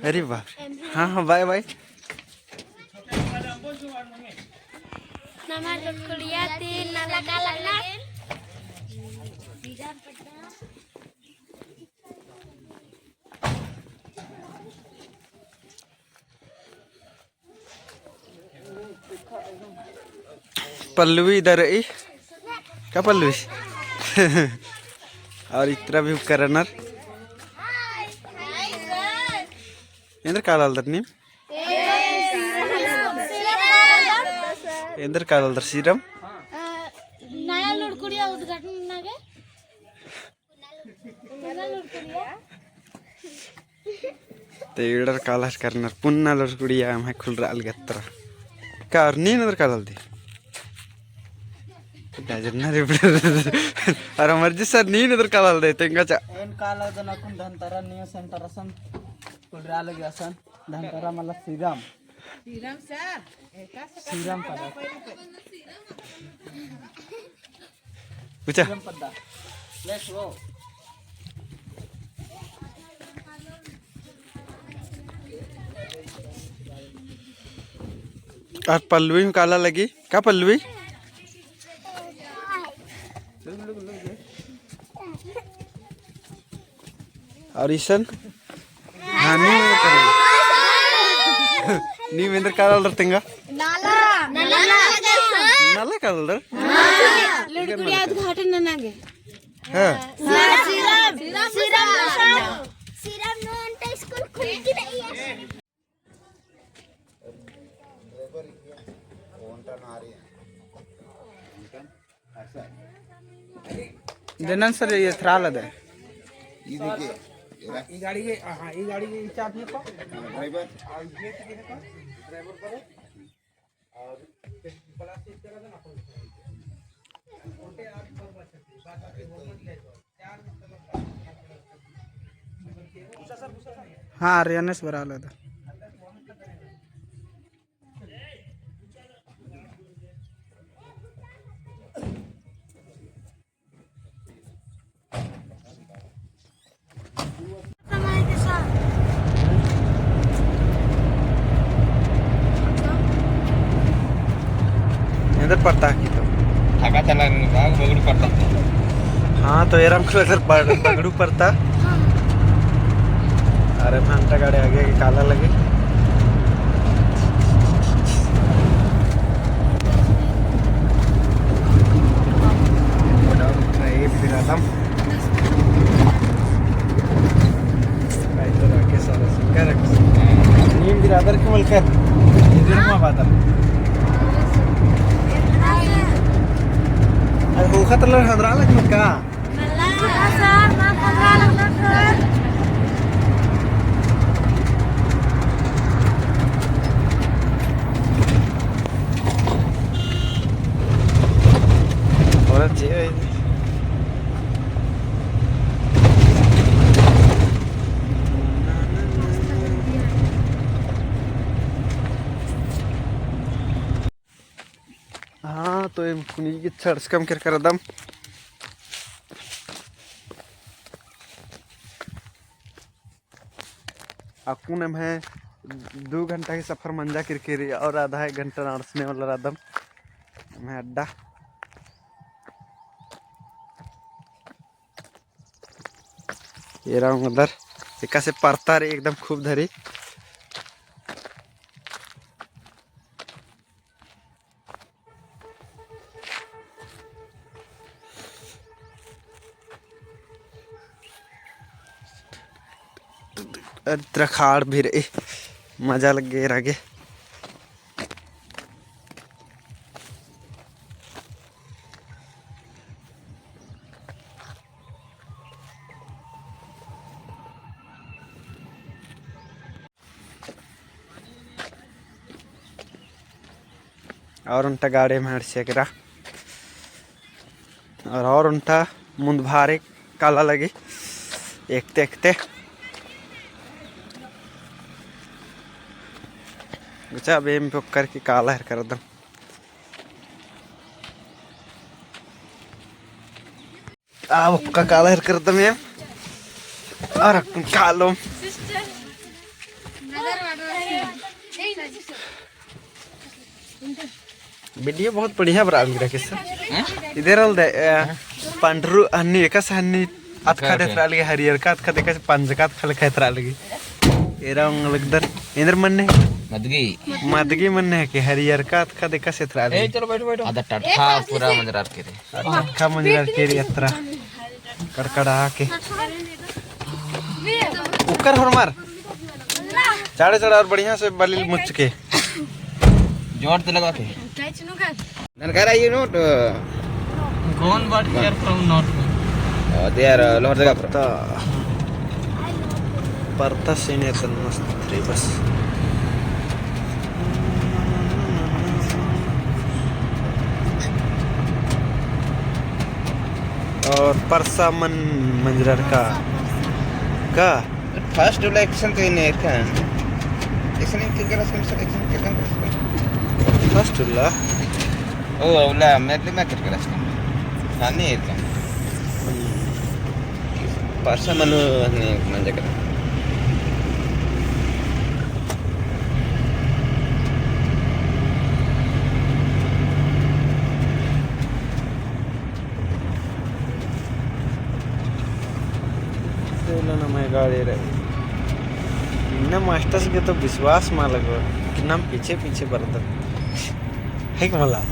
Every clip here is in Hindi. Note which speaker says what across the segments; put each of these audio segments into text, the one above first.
Speaker 1: अरे वाह। हाँ हाँ बाय बाय। पल्लवी इधर आई क्या पल्लवी और इतना भी उपकरणर इंद्र कालदर नीम इंद्र कालदर सीरम
Speaker 2: नया लुड़कुड़िया उद्घाटन नागे
Speaker 1: तेडर कालर करनर पुन्ना लुड़कुड़िया मैं खुल रहा अलगत्तर कार नी इंद्र कालदी अरे मर्जी सर नी इंद्र कालदे तेंगा चा
Speaker 3: एन कालदन अकुन धंतारा नियो सेंटर असन कुलरा लगे असन धंतारा मला श्रीराम सर श्रीराम पदा
Speaker 1: पूछा
Speaker 3: श्रीराम पदा लेट्स गो
Speaker 1: और पल्लवी में काला लगी क्या पल्लवी और ईशन हाँ नी इंद्र कालदर तेंगा नाला कालदर
Speaker 2: लुड़कुड़िया उद्घाटन नागे
Speaker 1: हाँ
Speaker 2: सीरम नो अंटा स्कूल खुल की नहीं है
Speaker 3: जनन सर ये थ्राल दे
Speaker 4: ಇದಕ್ಕೆ
Speaker 3: ಈ ಗಾಡಿಗೆ ಈ ಗಾಡಿಗೆ ಚಾರ್ಜ್ नहीं को
Speaker 4: ड्राइवर
Speaker 3: ड्राइवर करो और प्लास चेक करा देना छोटे आप पर बचते बाकी मोमेंट ले जाओ चार हां रियनेस भरा ले
Speaker 1: इंद्र पड़ता है तो
Speaker 4: ठाका चला बाग बगड़ पड़ता
Speaker 1: हाँ तो एरम को अगर पगड़ू पड़ता अरे घंटा गाड़ी आगे की काला लगे नीम बिरादर के मलकर बादल हो खतर हदरा लग मत का और जे हाँ तो ये कुनी की छर्स कम कर दम अकुन में 2 घंटा की सफर मंजा किरकिरी और आधा 1 घंटा नाड़सने वाला रादम मैं अड्डा ये रहा हूँ उधर एक से परता रे एकदम खूब धरी खाड़ भी रहे मजा लग गया आगे और उनटा गाड़ी में हड़सेकरा और उनटा मुंद भारे काला लगी एकते एकते गुचा बेम पक्कर की काला हर कर दम आपका काला हर कर दम ये और कालो वीडियो बहुत बढ़िया बना लिया किस इधर अल दे पांडरू अन्नी एकस अन्नी अतखा देथरा लगी हरियर का अतखा देखा पंज का अतखा लिखा देथरा लगी एरा लगदर इंदर मन्ने मदगी मन्ने है कि हरियर का अतखा देखा से थरा लगी
Speaker 4: चलो बैठो बैठो आधा टटका पूरा मंजरार के रे
Speaker 1: अतखा मंजरार के रे अतरा कड़कड़ा के उकर हरमार चाड़े चढ़ा और बढ़िया से बलिल मुच के
Speaker 4: जोर से लगा के ननकारा ये note
Speaker 3: Gone but here from not.
Speaker 4: दे यार लोहर जगह पर
Speaker 1: परता सीने तन मस्त रे बस और परसा मन मंजरर का
Speaker 4: फर्स्ट इलेक्शन के ने का एक्शन के करा एक्शन के काम कर
Speaker 1: फर्स्ट ला
Speaker 4: ओ ला मैं कर करा हानि का परसा मनु ने मंजा कर
Speaker 1: ना मैं गाड़ी रे इन्ना मास्टर्स के तो विश्वास मा लगो कि नाम पीछे पीछे बरत है कि मला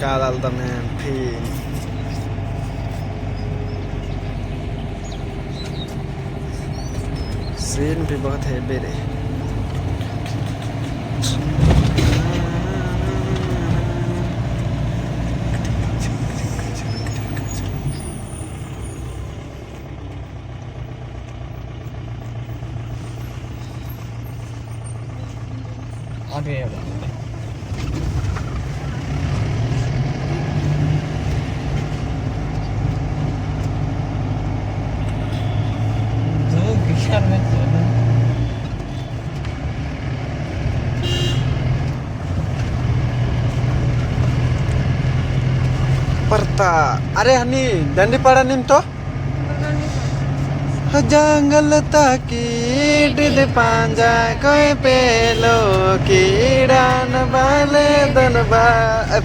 Speaker 1: का डालता मैं फिर सीन भी बहुत है बेरे
Speaker 3: आगे दो किशोर में चलो
Speaker 1: परता अरे हनी डंडी पाड़ा निम तो जंगल ताकी डिद पांजा कोई पेलो कीड़ान वाले दनबा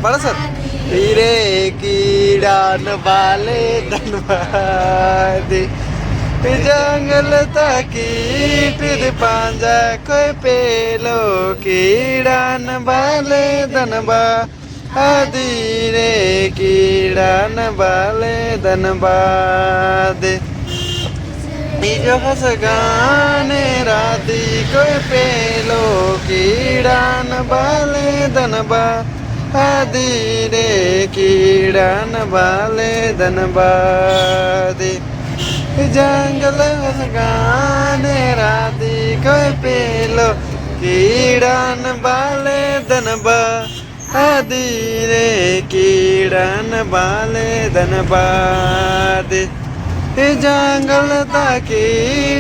Speaker 1: बड़ा सर हीरे कीड़ान वाले दनबा दे जंगल ताकी डिद पांजा कोई पेलो कीड़ान वाले दनबा आदीरे कीड़ान वाले दनबा दे जो हसगाने राती कोई पेलो कीड़ान बाले दनबा आदि रे कीड़ान बाले दनबा दे जंगल हसगाने राती कोई पेलो कीड़ान बाले दनबा आदि रे कीड़ान बाले दनबा दे जंगल ताकी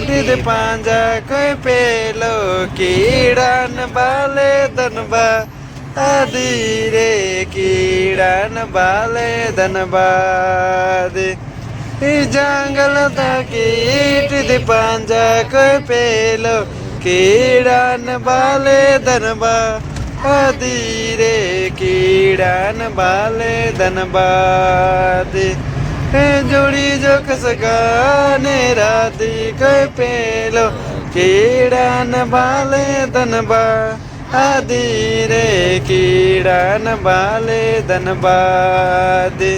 Speaker 1: डिद पांजा कोई पेलो कीड़ान बाले दनबा आदि रे कीड़ान बाले दनबा दे जंगल ताकी डिद पांजा कोई पेलो कीड़ान बाले दनबा आदि रे कीड़ान बाले दनबा दे जोड़ी जो कसगाने राती कोई पेलो कीड़ान बाले दनबा आदि रे कीड़ान बाले दनबा दे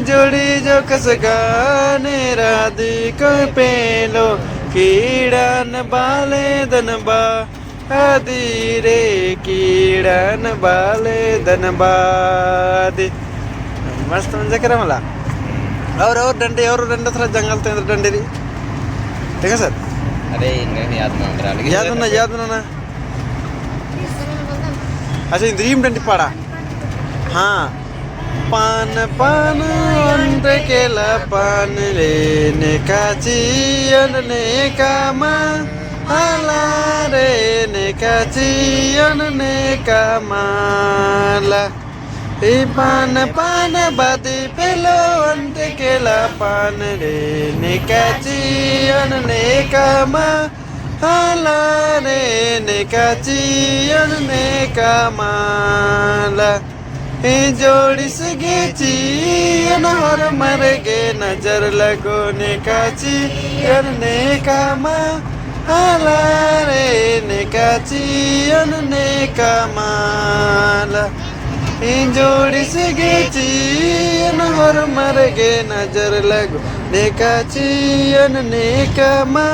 Speaker 1: जोड़ी जो कसगाने राती कोई पेलो कीड़ान बाले दनबा आदि रे कीड़ान बाले दनबा दे मस्त म्हणजे करा मला और डंडे थोड़ा जंगल तो डंडे दी ठीक है सर
Speaker 4: अरे इनका याद ना
Speaker 1: अच्छा इंद्रीम डंडी पाड़ा हाँ पान पान अंडे केला पान लेने का चियन ने का माँ हाला रे ने का चियन ने का माला पान पान बादी पेलो अंडे केला पान रे निकाची अन नेकामा hala re ne kachiyan ne kamala e jodi sage chiyan har mar ge nazar lago ne kachiyan ne kama hala re ne kachiyan ne kamala e jodi sage chiyan har mar ge nazar lago ne kachiyan ne kama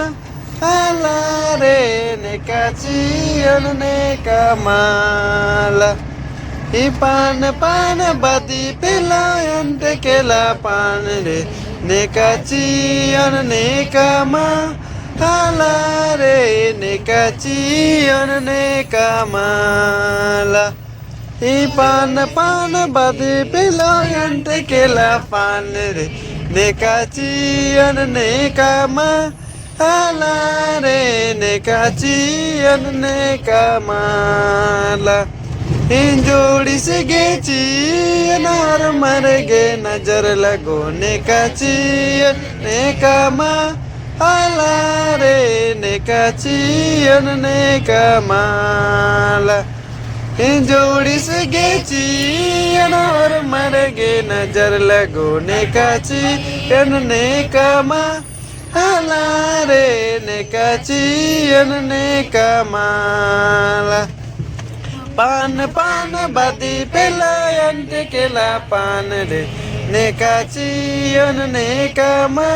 Speaker 1: hala re ne kachiyan ne kamala e pan badi pelayan te kela pan re ne kachiyan ne kama hala re ne kachiyan ne kamala e pan badi pelayan te kela pan re ne kachiyan ne kama hala re ne kachiyan ne kamala in jodi sage chiyan har mar ge nazar lago ne kachiyan ne kama hala re ne kachiyan ne kamala in jodi sage chiyan har mar ge nazar lago ne kachiyan ne kama hala re ne kachiyan ne kamala pan badi pelayan te kela pan re ne kachiyan ne kama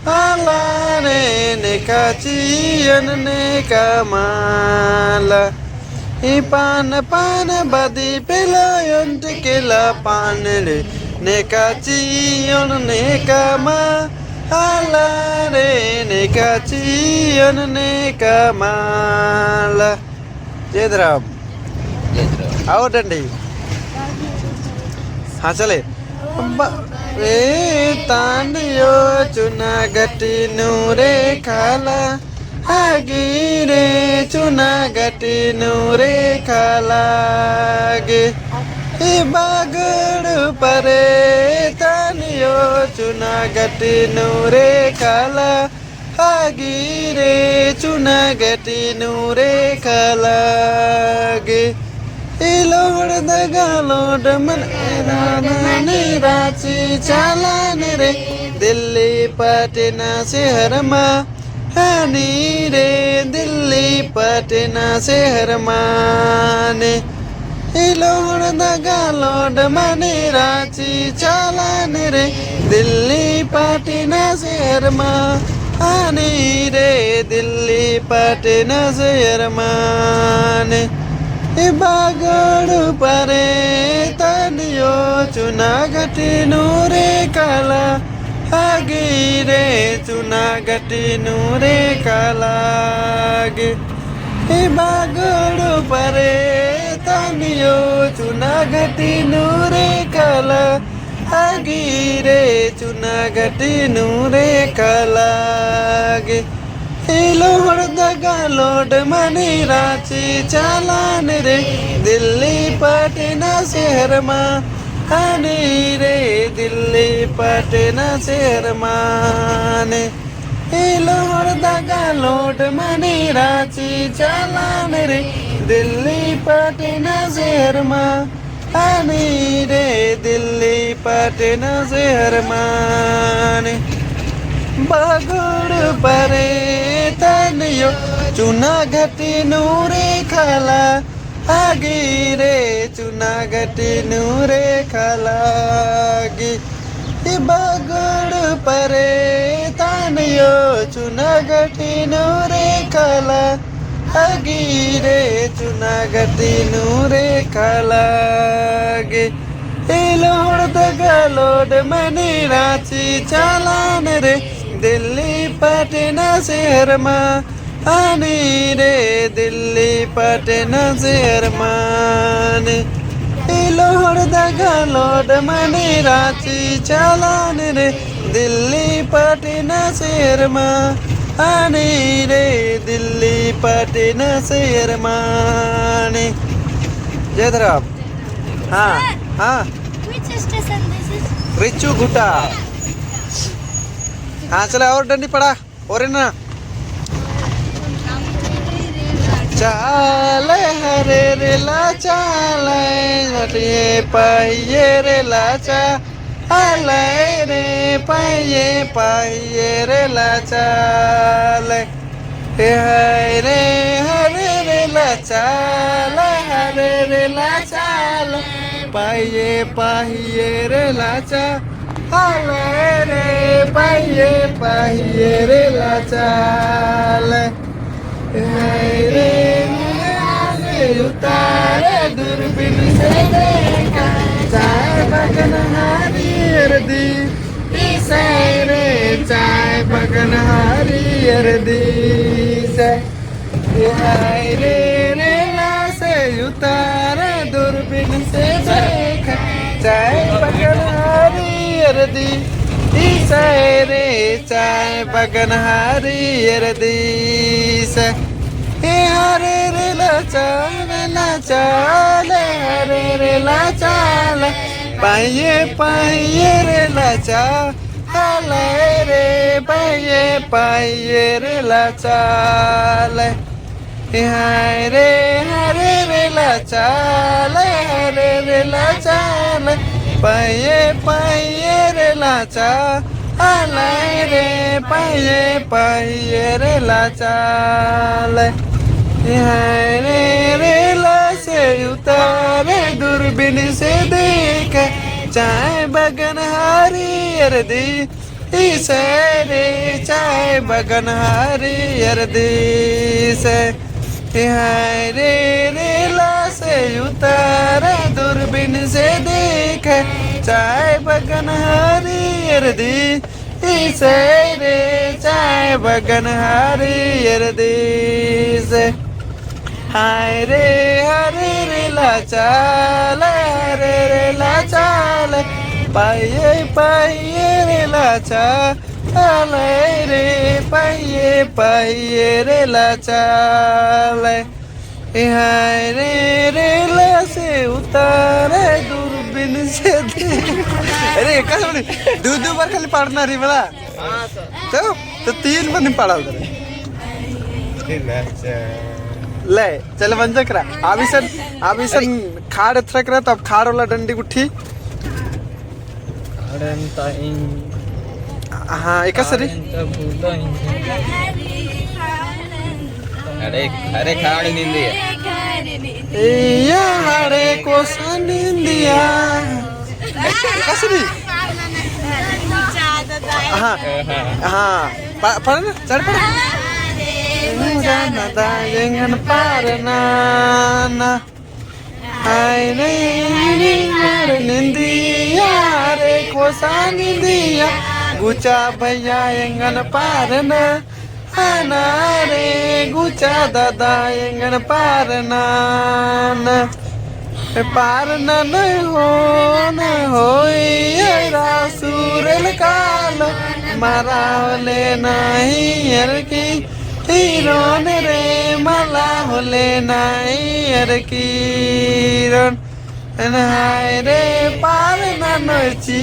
Speaker 1: hala re ne kachiyan ne kamala e pan badi pelayan te kela pan re ne kachiyan ne kama hala re ne kachiyan ne kamala Jedram आवडंडी हाँ चले रे तांडियो चुना गटी नूरे खाला आगे रे चुना गटी नूरे खाला गे बागड़ परे तानियो चुना गटी नूरे खाला आगे रे चुना गटी नूरे खाला गे Ilor the galod man ni rachi chalan re Delhi Patna se harma hani re Delhi Patna se harmane Ilor the galod man rachi chalan re Delhi Patna se harma hani re Delhi Patna se harmane e bagad pare taniyo chunagati nure kala agi re chunagati nure kala ge e bagad pare taniyo chunagati nure kala agi re chunagati nure kala ge Ilor the galod mani rachi chalan re Delhi Patna se harma hani re Delhi Patna se harmane Ilor the galod mani rachi chalan re Delhi Patna se harma hani re Delhi Patna se harmane bagad pare taniyo chuna gati nure khala agi re chuna gati nure khala gi bagad pare taniyo chuna gati nure khala agi re chuna gati nure khala gi Ilor the galod mani rachi chalan re Delhi Patna se harma hani re Delhi Patna se harmane Ilor the galod mani rachi chalan re Delhi Patna se harma hani re Delhi Patna se harmane Jadra हाँ
Speaker 2: Which station this is?
Speaker 1: Richu गुटा हाँ चले और डंडी पड़ा और है ना चाले हरे रे ला चाले रे पाये रे ला चाले रे पाये रे ला चाले हरे रे ला चाले हरे रे ला चाले पाये रे ला चाले रे पाये रे ला चाले रे उतारे दूरबीन से देखा चाय बगन हरियर दी रे चाय बगन हरियर दी से रे ला से उतारे दूरबीन से देखा चाय बगन हरियर दी रे चाय बगन हरियर दी से हरे रे ला चाले हरे रे ला चाले पाये रे ला चाले रे पाये रे ला चाले हरे रे ला चाले हरे रे ला चाले पाये रे ला चाले रे पाये रे ला चाले रे ला से उतारे दूरबीन से देखे चाय बगन हरियर दी रे चाय बगन हरियर दी से रे ला से उतारे दूरबीन से देखे चाय बगन हरियर दी रे चाय बगन हरियर दी से हरे रे ला चाले हरे रे ला चाले पाये रे ला चाले रे पाये रे ला चाले रे ला से उतारे दूरबीन से अरे कसं दूध बार खाली पाडणार रे मला तो 3 पण पाडाल ले चल बंद करा अभी सन खाड़ थक रहा तब खाड़ वाला डंडी गुठी हाँ एक सरी
Speaker 4: अरे खाड़ निंदिया
Speaker 1: या हरे को निंदिया कसरी हाँ हाँ पढ़ ना चढ़ पढ़ jangan parana hai re nindiya re kosa nindiya guca bhaiya jangan parana ana re guca dada jangan parana parana na hoi rasurel kalo marale nahi erki Heron रे मला होले नाई किरण हाय रे पार नची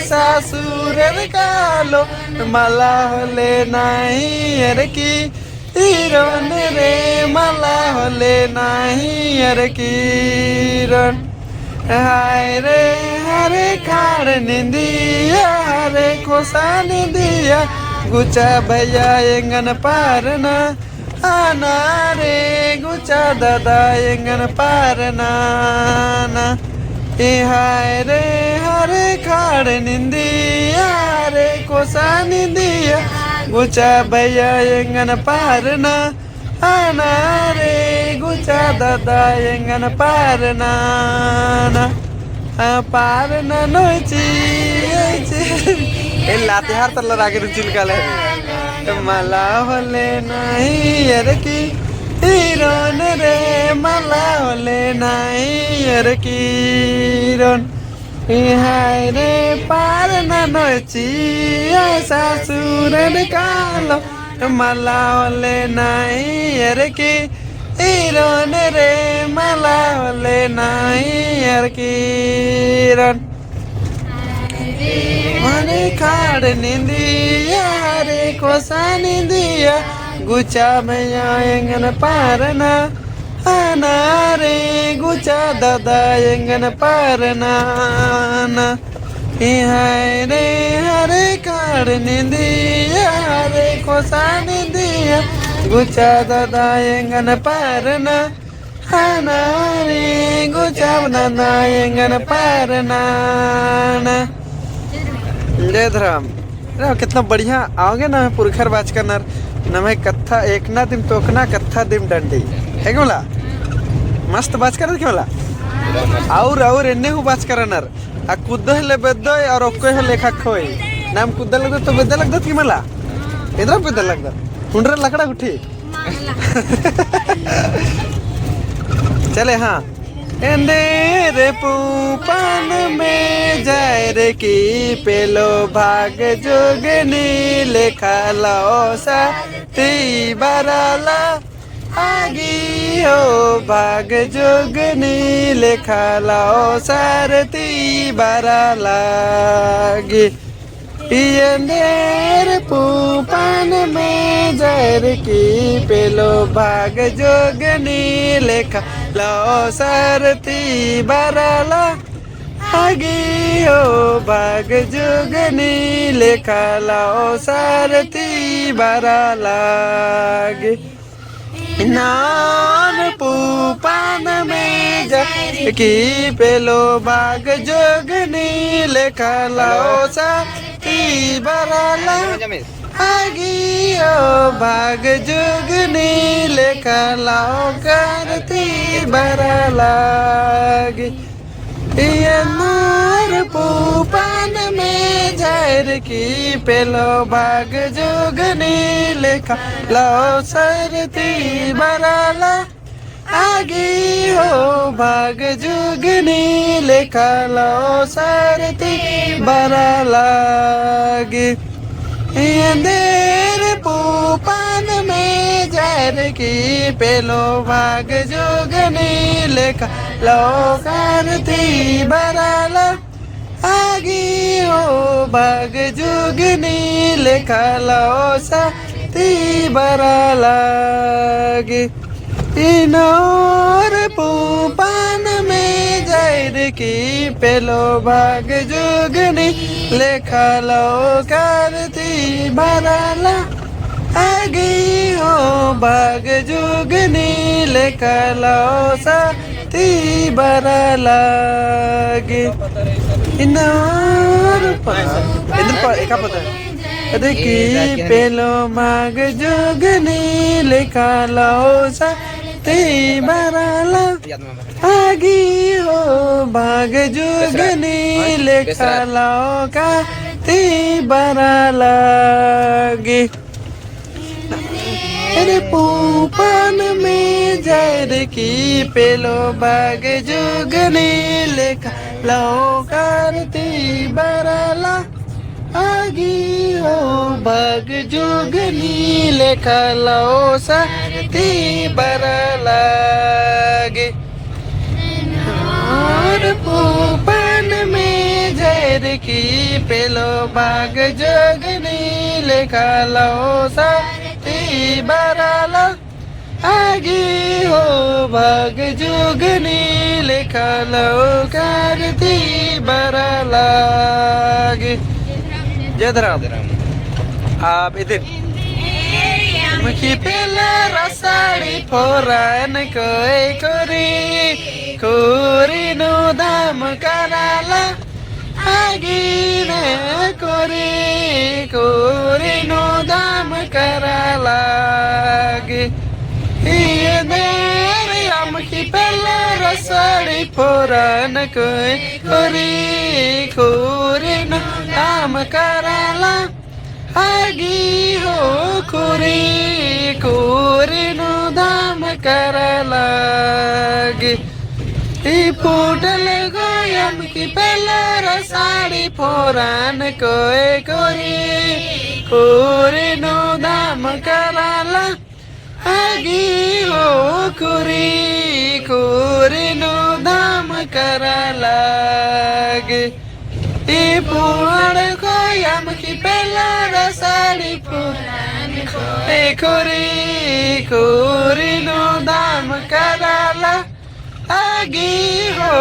Speaker 1: सासुर कालो मला होले नाई की हिरोन रे मला होले नाई किरण हाय रे हरे खाड़ निंदिया हरे खोसा निंदिया गुचा भैया एंगन पारना आना रे गुचा दादा एंगन पारना हाय रे हरे खाड़ निंदिया रे कोसा निंदिया गुचा भैया एंगन पारना आना रे गुचा दादा एंगन पारना पारना नोची लाते हार तर रागे चिलकाले मला होले नाही की हिरोन रे मला होले नाही किरण हाय रे पार नची सासुर कालो मला होले नाही की हिरोन रे मला होले नाही किरण मने खाड़ निंदिया रे कोसा निंदिया गुचा मैया एंगन पारना आना रे गुचा दादा एंगन पारना हाय रे हरे कार निंदिया हरे खोसा निंदिया गुचा दादा एंगन पारना आना रे गुचा दादा एंगन पारना। जय धर्म कितना बढ़िया आओगे ना पुरखर बाज करना नमे कत्था एक ना दिन तोकना कत्था दिन डंडी है क्या बोला मस्त बाज कर क्या बोला और एन्ने हूँ बाज करनर आ कुद्दो ले बेद्दो और ओक्को है लेखा खोई नाम कुद्दा लगदो तो बेद्दा लगदो की मला इधर बेद्दा लगदो हुंडरा लकड़ा उठी चले हाँ रे पूपन में जाए रे की पेलो भाग जोगनी लेखा लाओ सा ती बराला आगी हो भाग जोगनी लेखा लाओ सारती बरालागी रे पूपन में जाए रे की पेलो भाग जोगनी लेखा लाओ सारती बराला आगी हो भाग जोगनी लेखा लाओ सारती बरालागी नान पूपन में जाए की पेलो भाग जोगनी लेखा लाओ सारती बराला आगी ओ भाग जुगनी लेखा लाओ करती बरालागी पूपन में जायर की पेलो भाग जुगनी लेखा लाओ सरती बराला आगी हो भाग जुगनी लेखा लाओ सरती बरालागी पूपन में जायर की पेलो भाग जोगनी लेखा लो करती बराला आगी हो भाग जोगनी लेखा लो साथी बरालागी इनोर पूपन में जायर की पेलो भाग जोगनी लेखा लो करती बराला आगी हो भाग जोगनी लेखा लो साथी बरालागी इनोर इधर एका पता है की पेलो भाग जोगनी लेखा लो साथी बराला आगी हो भाग जोगनी लेखा लाओ का ती बरालागी अरे पूपन में जायर की पेलो भाग जोगनी लेखा लाओ करती बराला आगी हो भाग जोगनी लेखा लाओ साथी बरालागी पूपन में जायर की पेलो भाग जोगनी लेखा लाओ साथी बराला आगी हो भाग जोगनी लेखा लाओ करती बरालागी जय धर्म आप इधर मुखी पेला रसाड़ी फोरन कोई कोरी नो दाम कराला आगी ने कोरी नो दाम कराला मुखी पेला रसाड़ी फोरन कोरी नो दाम कराला आगी हो कोरी नो दाम करलागी फूटल गोयम की पेला रसाड़ी फोरन कोरी नो दाम करला आगी हो कोरी नो दाम करलागी पुआड़ गोयम की पेला रसाड़ी खुरी खुरी नो दाम कराला आगी हो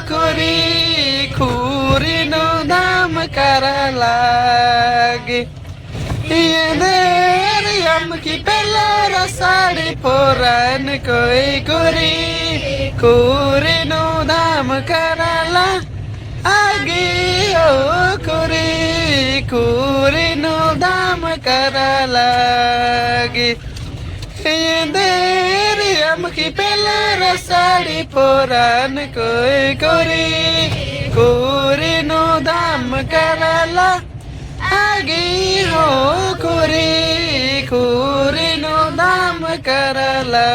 Speaker 1: खुरी खुरी नो दाम कराला ये देर यम की पेला साड़ी पोरन कोई खुरी खुरी नो दाम कराला आगी हो खुरी खुरी नो दाम कराला ये देर हम की पेला साड़ी पोरन कोई खुरी खुरी नो दाम कराला आगी हो खुरी खुरी नो दाम कराला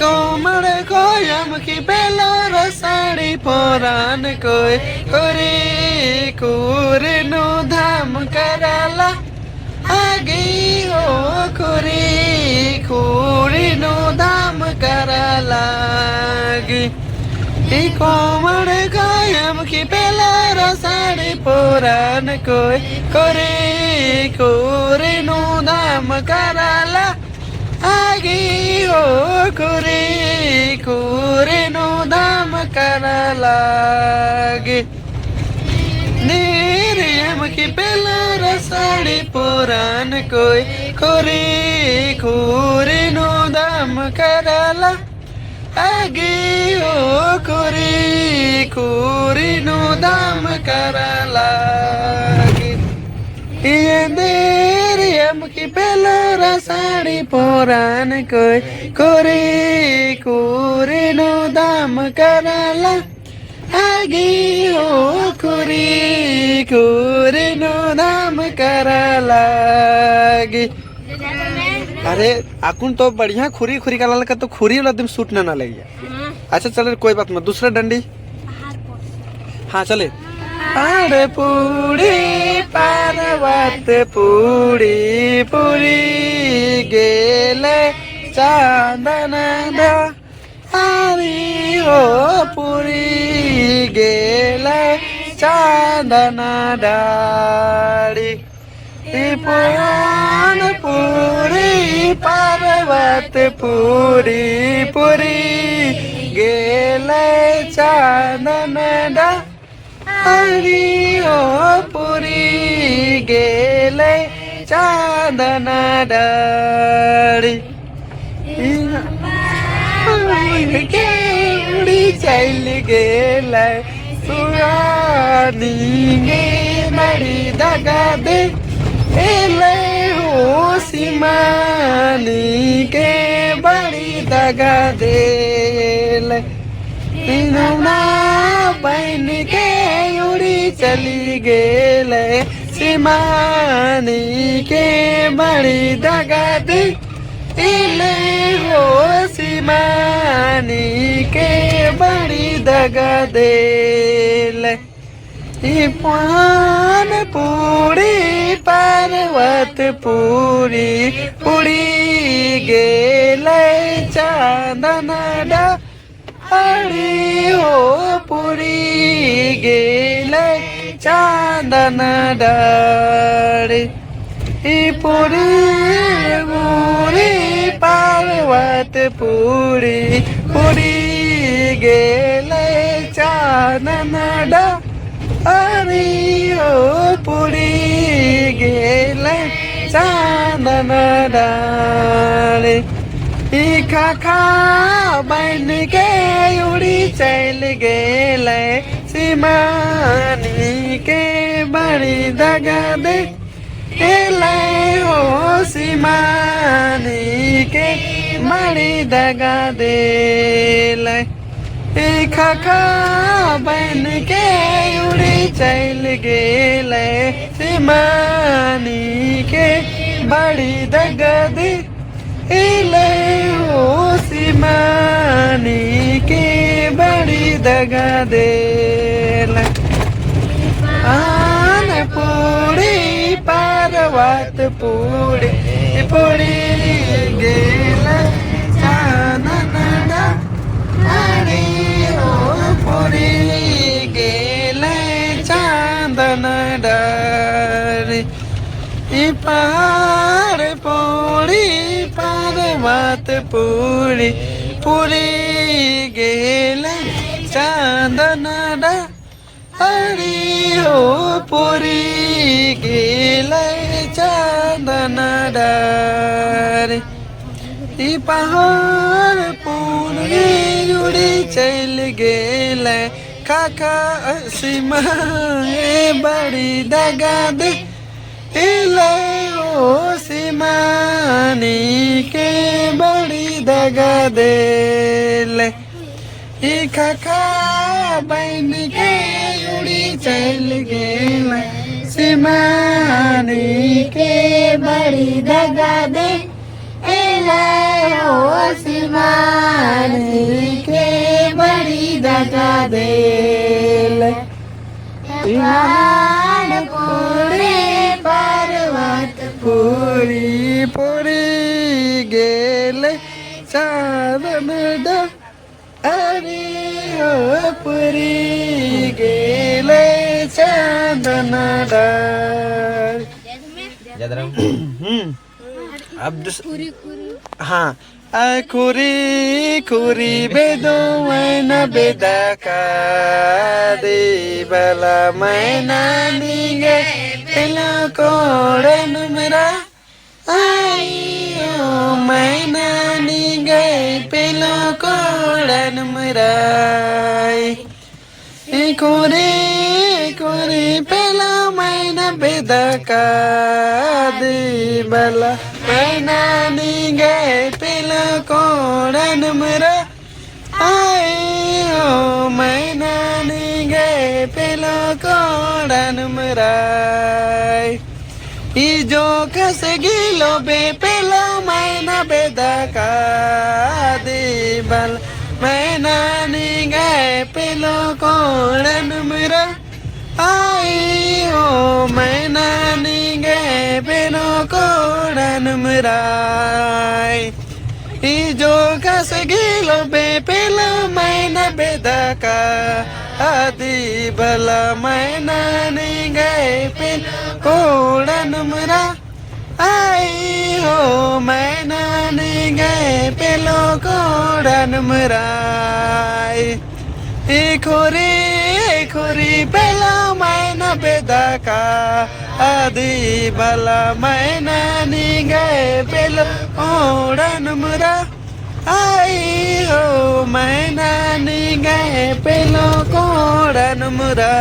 Speaker 1: कोमड़ कोयम की बेला साड़ी पोरान कोई खुरी खुरी नो धाम कराला आगे हो खुरी खुरी नो धाम कराला कोमड़ कोयम की बेला साड़ी पोरान कोई खुरी खुरी नो धाम कराला आगे हो खुरी खुरी नो दाम कराला नीरियम की पेला साड़ी पुरान कोई खुरी खुरी नो दाम कराला आगे हो खुरी खुरी नो दाम कराला ये देरी हम की पेला साड़ी पोरान कोई खुरी खुरी नो दाम कराला आगे हो खुरी खुरी नो दाम कराला अरे आकुन तो बढ़िया खुरी खुरी कराला का तो खुरी वाला दिन सूट ना लगे। अच्छा चले कोई बात नहीं, दूसरा डंडी। हाँ चले। आड़े पूड़ी पार्वत पूड़ी पूरी गेले चांदन दा आरी हो पूरी गेले चांदन डाड़ी पुराण पूरी पार्वत पूरी पूरी गेले चांदन डा हरी हो पुरी गेले चांदन डाड़ी उड़ी चल गेले सुरानी गे बड़ी दगा दे एले हो सिमानी के बड़ी दगा दे ना बहन के उड़ी चली गेले सिमानी के बड़ी दगा दे इले हो सिमानी के बड़ी दगा दे पान पूरी पार्वत पूरी पूरी गेले चांदन डा अड़ी हो पूरी गेले चांदन डाड़ी पूरी पूरी पार्वत पूरी पूरी गेले चांदन डा अड़ी हो पूरी गेले चांदन डाड़ी खा बन के उड़ी चल गेले सिमानी के बड़ी दगा दे एले हो सिमानी के बड़ी दगा दे खा बन के उड़ी चल गेले सिमानी के बड़ी दगा दे इले हो सिमानी के बड़ी दगा दे आन पूरी पार्वत पूरी पूरी गेले चांदन डा अड़ी हो पूरी गेले चांदन डारी पहाड़ पूरी पर्वत पूरी पूरी गेले चांदनडा अरे हो पूरी गेले चांदनडा रे ई पहाड़ पूरी उड़ी चल गेले काका सीमा बड़ी दगा दे इले ओ सीमानी के बड़ी दगा दे ले ई काका बहन के उड़ी चल गेले सीमानी के बड़ी दगा दे इले ओ सीमानी के बड़ी दगा दे ले पहाड़ पूरी पर्वत पूरी पूरी गेले चांदनडा अरे हो पूरी गेले चांदनडा अब हाँ खुरी खुरी बेदो मैना बेदा का दे बला मैना निगे पिला कोड़न मेरा आयो मैना निगे पिला कोड़न मेरा खुरी खुरी पिला मैना बेदा का दे बला मैना निगे पिला कोड़न मेरा आयो मैना निगे पिला कोड़न मेरा ई जो कस गिलो बे पिला मैना बेदा का दे बल मैना निगे पिला कोड़न मेरा आयो मैना निगे पिला कोड़न मेरा ई जो कस गिलो बे पिला मैना बेदा का आदि भला मैना निगे पिल कोड़न मेरा आई हो मैना निगे पिलो कोड़न मेरा ई खोरी खोरी पिला मैना बेदा का आदि भला मैना निगे पिलो कोड़न मेरा आई हो मैना निगे पिलो कोड़न मेरा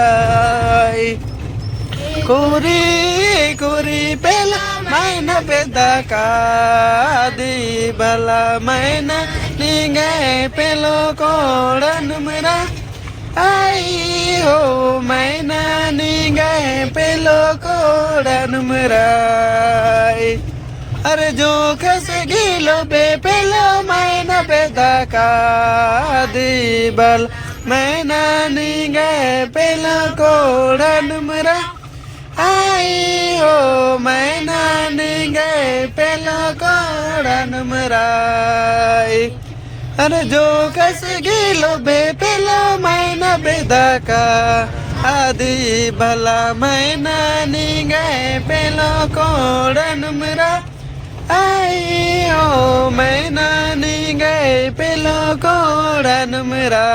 Speaker 1: कोरी कोरी पिला मैना बेदा का दी भला मैना निगे पिलो कोड़न मेरा आई हो मैना निगे पिलो कोड़न मेरा अरे जो खस गिलो बे पिलो मैना बेदा का दी बल मैना निगे पिलो कोड़न मेरा आई हो मैना निगे पिलो कोड़न मेरा अरे जो खस गिलो बे पिलो मैना बेदा का आदि भला मैना निगे पिलो कोड़न मेरा आई हो मैना निगे पिलो कोड़न मेरा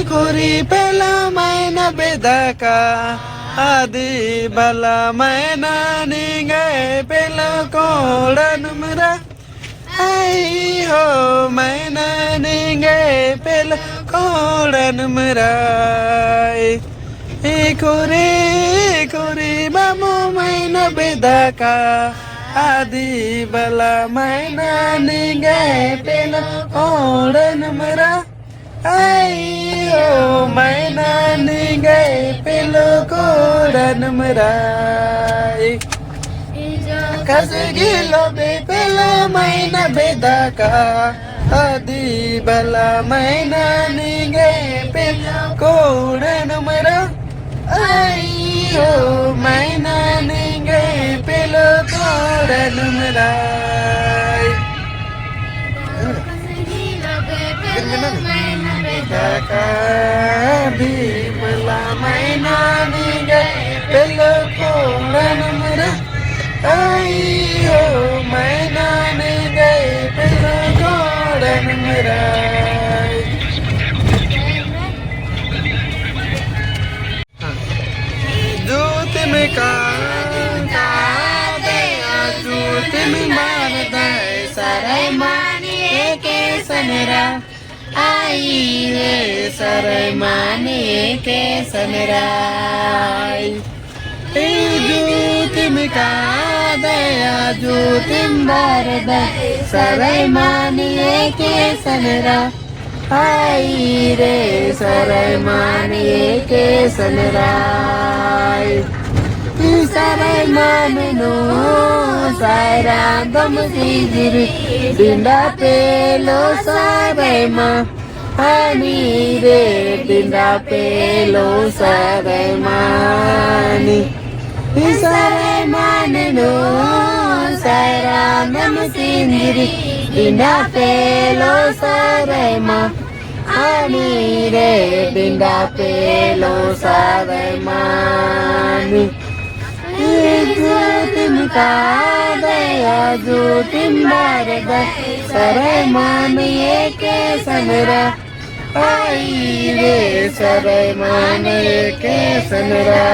Speaker 1: खोरी पिला मैना बेदा का आदि भला मैना निगे पिलो कोड़न मेरा आई हो मैना निगे पिलो कोड़न मेरा खोरी खोरी बाबू मैना बेदा का आदि भला मैना निगे पिलो कोड़न मेरा आई हो मैना निगे पिलो कोड़न मेरा कस गिलो बे पिलो मैना बेदा का आदि भला मैना निगे पिलो कोड़न मेरा आई हो मैना निगे पिलो कोड़न मेरा का भी भला मैना निगे पिलो सनरा आई रे सरे माने के सनरा जुतिम का दया जुतिम बरद सरे मानिए के सनरा आई रे सरे मानिए के सनरा सरे माननो सारा दम सिजिरी दिंडा पेलो सरे मा हनी रे दिंडा पेलो सरे मानी सरे माननो सारा दम सिजिरी दिंडा पेलो सरे मा हनी रे दिंडा पेलो सरे मानी जुतिम का दया जुतिम बरद सरे मानिए के सनरा आई रे सरे मानिए के सनरा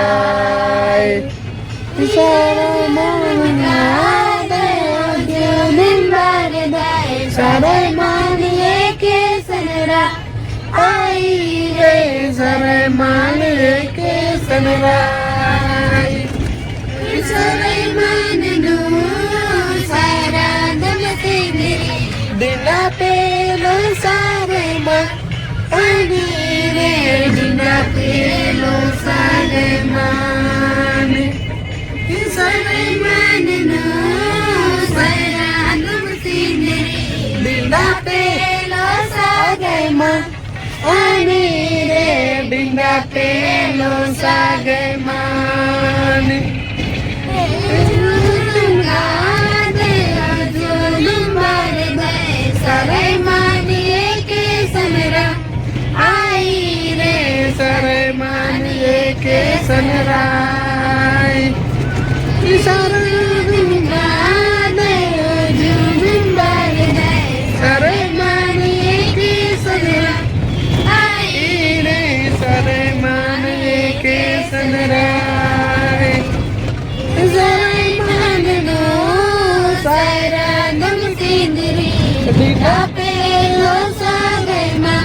Speaker 1: सरे मानिए दया जुतिम बरद सरे मानिए के सनरा आई रे सरे मानिए के सनरा सरे माननो सारा दम सिजिरी दिंडा पेलो सरे मा हनी रे दिंडा पेलो सरे मानी सरे माननो सारा दम सिजिरी दिंडा पेलो सरे मा हनी रे दिंडा पेलो सरे मानी सरे मानिए के सनरा आई रे सरे मानिए के सनरा सरे मानिए के सनरा आई रे सरे मानिए के सनरा सरे माननो सारा दम सिंदरी दिंडा पेलो सरे मा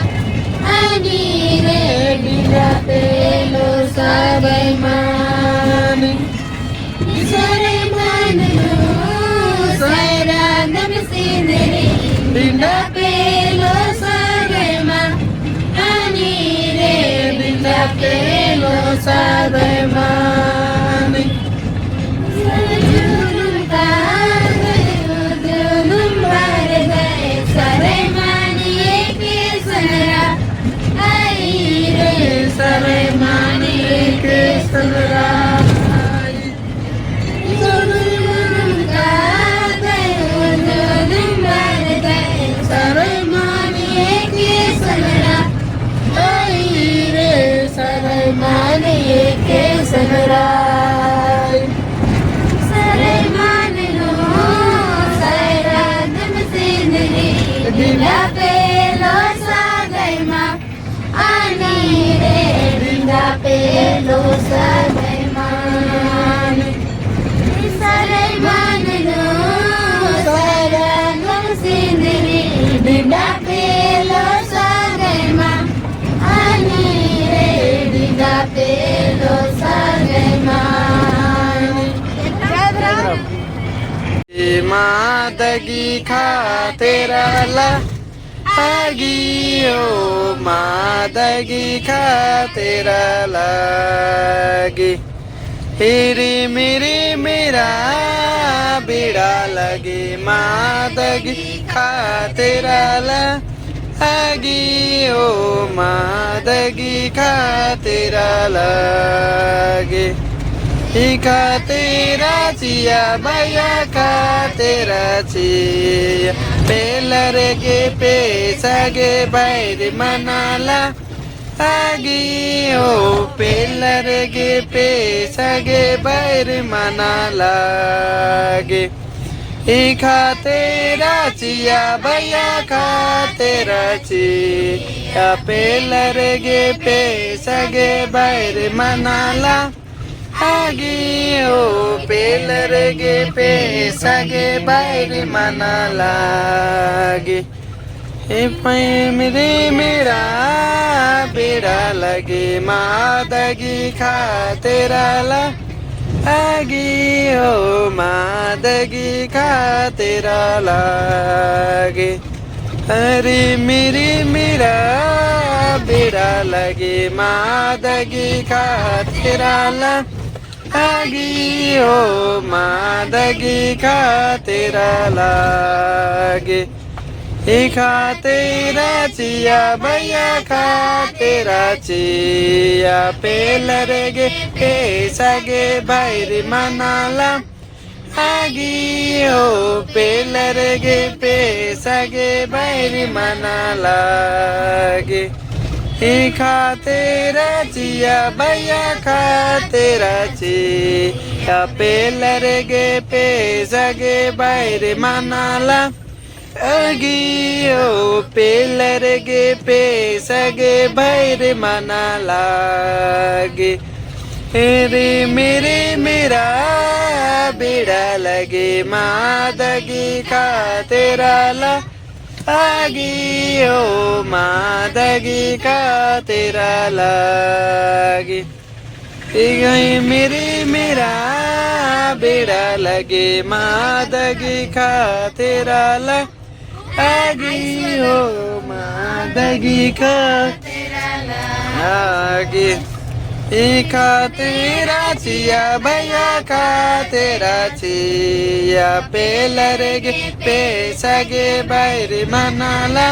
Speaker 1: हनी रे दिंडा पेलो सरे मानी सरे माननो सारा दम सिंदरी दिंडा पेलो सरे मा हनी रे दिंडा पेलो सरे मानी सरे मानिए के सनरा आई रे सरे मानिए के सनरा सरे मानिए के सनरा आई रे सरे मानिए के सनरा सरे माननो सारा दम सिंदरी दिंडा पेलो सरे मा हनी रे दिंडा पेलो सरे मानी सरे माननो सारा दम सिंदरी दिंडा पेलो सरे मा हनी रे दिंडा पेलो सरे मानी मादगी खा तेरा ला आगी ओ मादगी खा तेरा लागी हिरी मेरी मेरा बिड़ा लगी मादगी खा तेरा ला आगी ओ मादगी खा तेरा लागी खा तेरा चिया भैया खा तेरा चिया पेलर गे पेसगे बैर मनाला आगी ओ पेलर गे पेसगे बैर मनाला गे खा तेरा चिया भैया खा तेरा चिया पेलर गे पेसगे बैर मनाला आगी ओ पेलर गे पेसगे बैर मनाला गे मेरे मेरा बेड़ा लगे मादगी खा तेरा ला आगी हो मादगी खा तेरा लागे अरे मेरे मेरा बेड़ा लगे मादगी खा तेरा ला आगी हो मादगी खा तेरा लागे खा तेरा चिया भैया खा तेरा चिया पेलरेगे पेसगे भैरी मनाला आगी हो पेलरेगे पेसगे भैरी मनालागे खा तेरा चिया भैया खा तेरा चिया पेलरेगे पेसगे भैरी मनाला अगियो पेलरगे पेसगे भैर मना लागे रे मेरे मेरा बेड़ा लगे मादगी खा तेरा ला आगियो मादगी खा तेरा लागे मेरे मेरा बेड़ा लगे मादगी खा तेरा ला आगी हो मादगी खा आगे खा तेरा चिया भैया खा तेरा चिया पेलरेगे पेसगे भैरी मनाला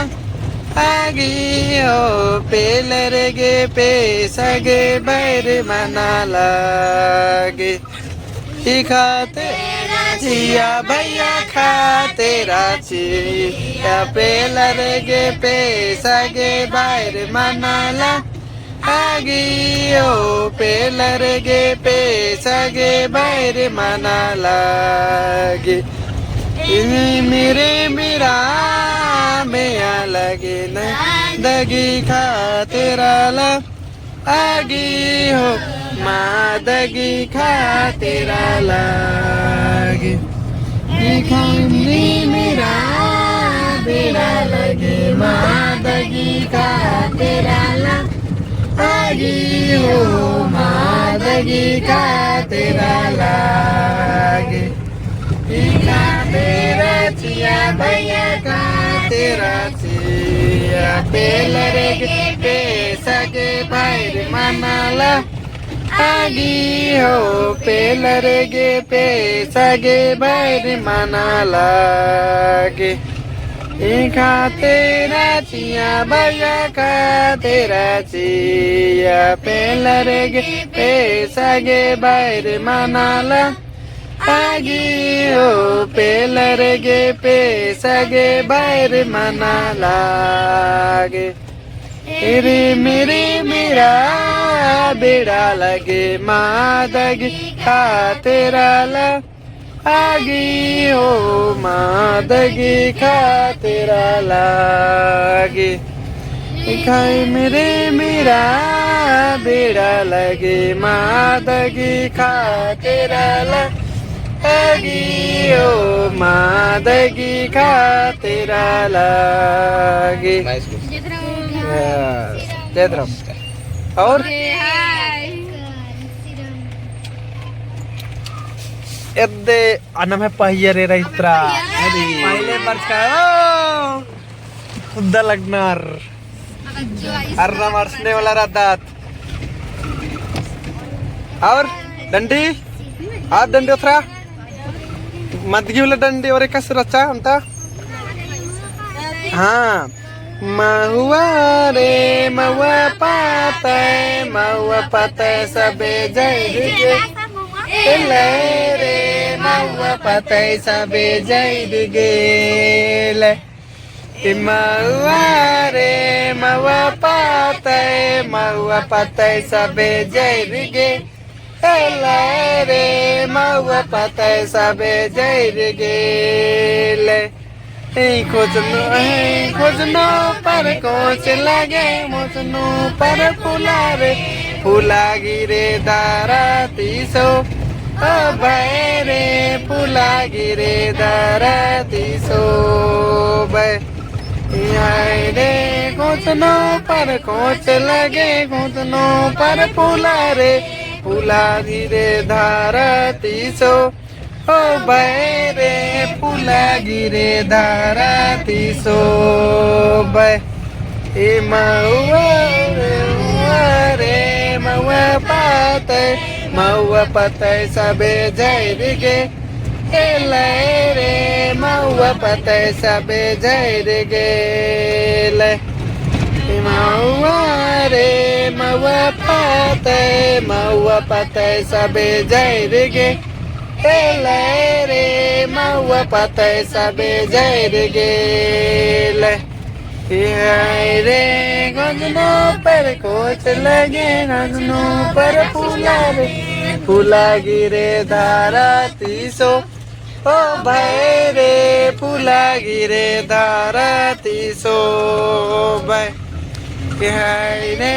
Speaker 1: आगी हो पेलरेगे पेसगे भैरी मनालागे खा तेरा चिया भैया खा तेरा चिया पेलरेगे पेसगे भैरी मनाला आगी हो पेलरेगे पेसगे भैरी मनालागे मेरे मेरा मेया लगे न दगी खा तेरा ला आगी हो मादगी खा तेरा लागे मेरा बेड़ा लगे मादगी खा तेरा ला आगी हो मादगी खा तेरा लागे तेरा चिया भैया खा तेरा चिया पेलरेगे पेसगे भैरी मनाला आगी हो पेलरेगे पेसगे भैरी मनालागे खा तेरा चिया भैया खा तेरा चिया पेलरेगे पेसगे भैरी मनाला आगी हो पेलरेगे पेसगे भैरी मनालागे रे मेरे मेरा बेड़ा लगे मादगी खा तेरा ला आगी हो मादगी खा तेरा लागे मेरे मेरा बेड़ा लगे मादगी खा तेरा ला आगी हो मादगी खा तेरा लागे जयद्रम और एद्दे अन्नम है पहियरे रैत्रा पहिले बर्षा खुद्दा लगणार अर्रा मार्चने वाला रातात और डंडी आप डंडी उतरा मत घेऊला डंडी और एक रचा अंता हाँ महुआ रे महुआ पाते सबे जय रे महुआ पाते सबे जय गेले महुआ रे महुआ पाते सबे जय गे रे महुआ पाते सबे जय गेले खोजनो पर कोच लगे मोचनो पर फूला रे फूला गिरे दारा तीसो रे फूला गिरे दारा तीसो रे घुटनों पर कोच लगे घुटनों पर फूला रे फूला गिरे धारा तीसो ओ रे फूला गिरे धारा तीसो ए मऊआ रे मऊआ पाते सबे जय गे रे मऊआ पाते सबे जय गे मऊआ रे मऊआ पाते सबे जय गे रे मऊआ पाते सबे जय गे रे गजनों पर कोच लगे गजनों पर फूला रे फूला गिरे धारा तीसो ओ रे फूला गिरे धारा तीसो रे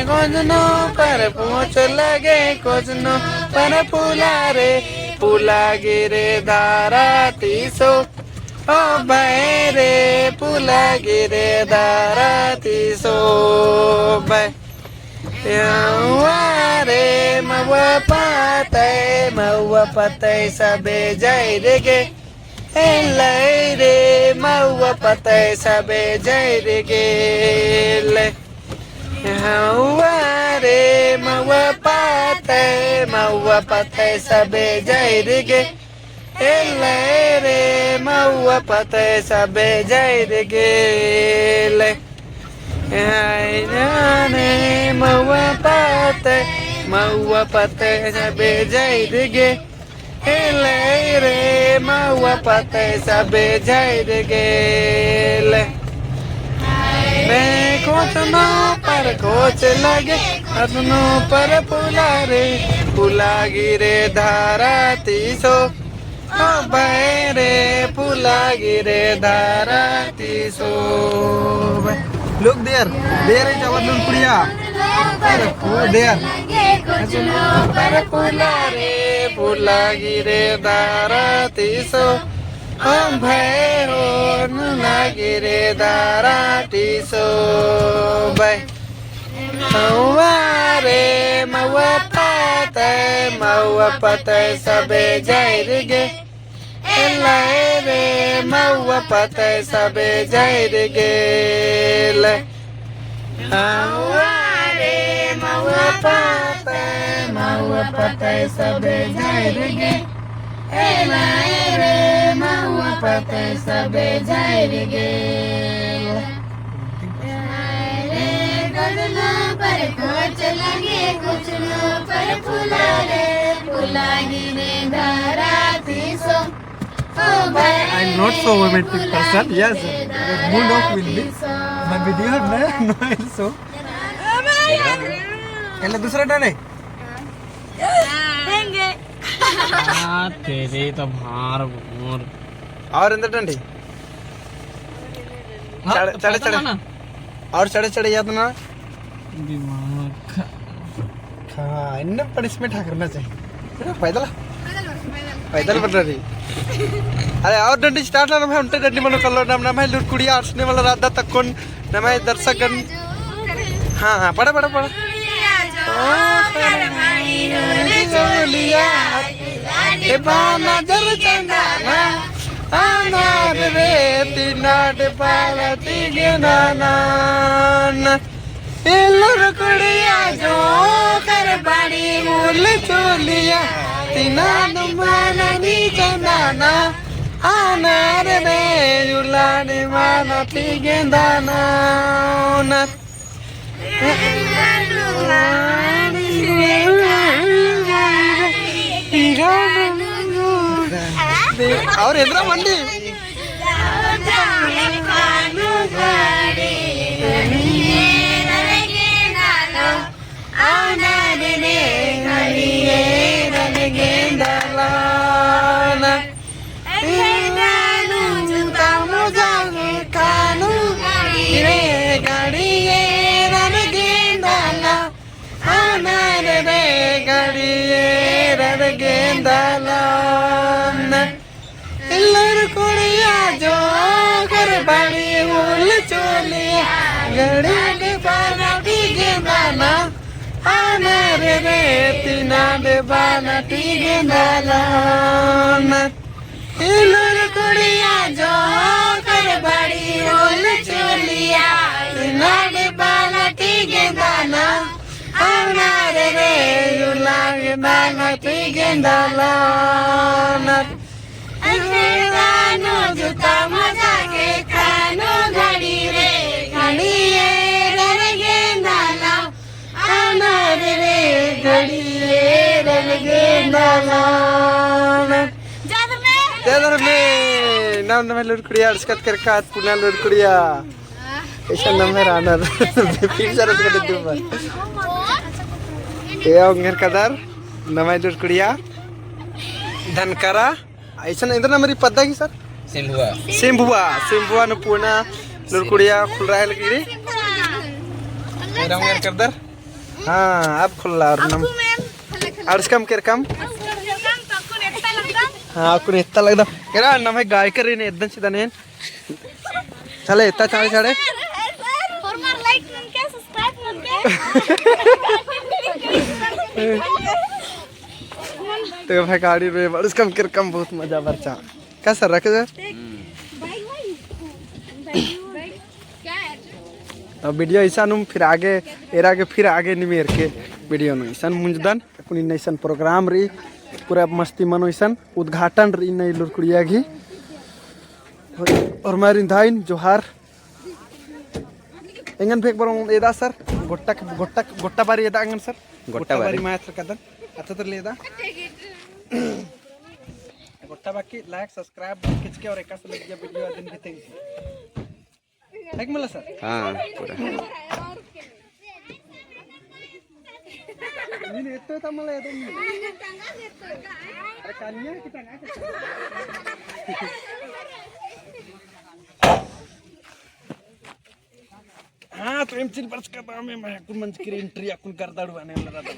Speaker 1: गजनों पर कोच लगे गजनों पर फूला रे फूला गिरे धारा तीसो ओ रे फूला गिरे धारा तीसो रे मऊआ पाते सबे जय गे रे मऊआ पाते सबे जय गे रे मऊआ पाते सबे जय गे रे मऊआ पाते सबे जय गे मऊआ पाते सबे जय गे रे मऊआ पाते सबे जय गे घुटनों पर कोच लगे घुटनों पर फूला रे फूला गिरे धारा तीसो रे फूला गिरे धारा तीसो Look there is our little Priya. There. Para pula re pula gire dara tiso. Bhai na gire dara tiso. Bhai. Mauwa re mauwa pate sabe jai ge. रे मऊआ पाते सबे जय गे रे मऊआ पाते सबे जय गे रे मऊआ पाते सबे जय गे
Speaker 2: गजनों पर कोच लगे घुटनों पर फूला रे फूला गिरे धारा तीसो
Speaker 1: I'm not so romantic person. Yes, mood off will be. My video no also. पहले दूसरा डाले
Speaker 3: तेरे तो भार भोर
Speaker 1: और अंदर डंडी चढ़े चढ़े और चढ़े चढ़े याद ना
Speaker 3: दिमाग
Speaker 1: हाँ इन्हें पनिशमेंट करना चाहिए पैदल पैदल बढ़ रही अरे और डंडी स्टार्ट ना मैं उनटे डंडी मनो कलर नाम नाम है लुटकुड़िया आर्सने वाला राधा तक्कोन नाम है दर्शकगण हाँ हाँ पढ़ा पढ़ा पढ़ा ए बाना जर चंदाना आना रे तीना डे पाला तीगे नाना ए लुटकुड़िया जो कर बाड़ी मूल चोलिया तीना दुमाना नी चंदाना आना रे युलाने माना तीगे दाना और इंद्रा मंडी गेंदाला गड़ी दे बाना टिगेंदाना आनारे रे तीना दे बाना टिगेंदाना इलुर कुड़िया जो कर बड़ी होल चुलिया तीना दे बाना टिगेंदाना आनारे रे युलागे बाना टिगेंदाना
Speaker 2: खानो जुता मजा के खानो घड़ी रे घड़ी रे गेंदाला
Speaker 1: आनारे रे घड़ी रे गेंदाला Jalan me, nama lurkuria harus kat kerkat punya lurkuria. Isa nama runner, bisa harus kat itu pak. Ya orang kadar, nama lurkuria, Dhankara. Isa itu nama di pada sih sir? Simbua nu punya lurkuria khulrah lagi ni. Ya orang kadar, ab khullar nam. Harus kam kerkam. हाँ आपको इतना लगता क्या ना मैं गाय कर रही ने इधर सीधा नहीं चले इतना चाले चाले तो भाई गाड़ी में बस कम कर कम बहुत मजा बच्चा क्या सर रखे सर अब वीडियो ऐसा नुम फिर आगे एरा के फिर आगे नहीं मेर के वीडियो में ऐसा मुंजदन अपनी नैसन प्रोग्राम रही पूरा मस्ती मनोइसन उद्घाटन रही नई लुरकुड़िया की और मैं रिंधाइन जोहार एंगन फेक बरो एदा सर गोट्टा बारी एदा एंगन सर गोट्टा बारी मात्र कदन अच्छा तो लेदा गोट्टा बाकी लाइक सब्सक्राइब खिंच के और एक से लग गया वीडियो दिन भी तेज लाइक मला सर हां पूरा ini itu sama lah itu rekannya kita nggak हाँ तो एम चिल बरस का मैं akun men screen tree akun करता डुआने वाला था